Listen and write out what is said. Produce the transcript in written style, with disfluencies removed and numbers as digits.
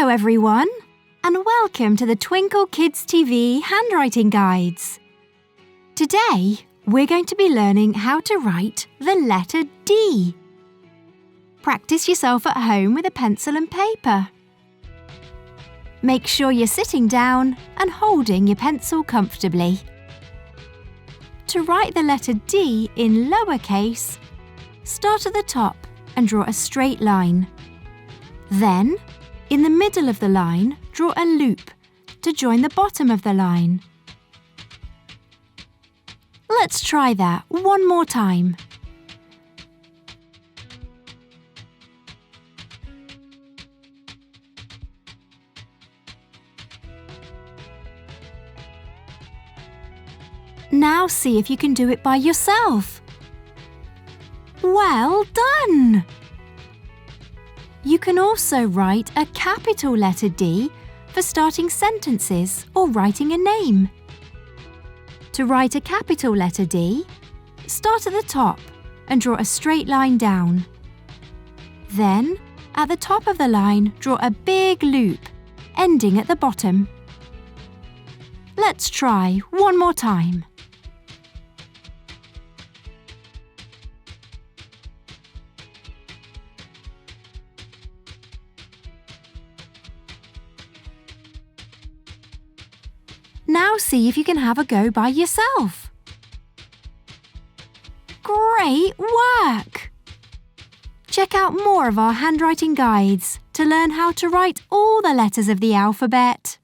Hello everyone, and welcome to the Twinkl Kids TV handwriting guides. Today, we're going to be learning how to write the letter D. Practice yourself at home with a pencil and paper. Make sure you're sitting down and holding your pencil comfortably. To write the letter D in lowercase, start at the top and draw a straight line. Then, in the middle of the line, draw a loop to join the bottom of the line. Let's try that one more time. Now see if you can do it by yourself. Well done! You can also write a capital letter D for starting sentences or writing a name. To write a capital letter D, start at the top and draw a straight line down. Then, at the top of the line, draw a big loop, ending at the bottom. Let's try one more time. Now see if you can have a go by yourself. Great work! Check out more of our handwriting guides to learn how to write all the letters of the alphabet.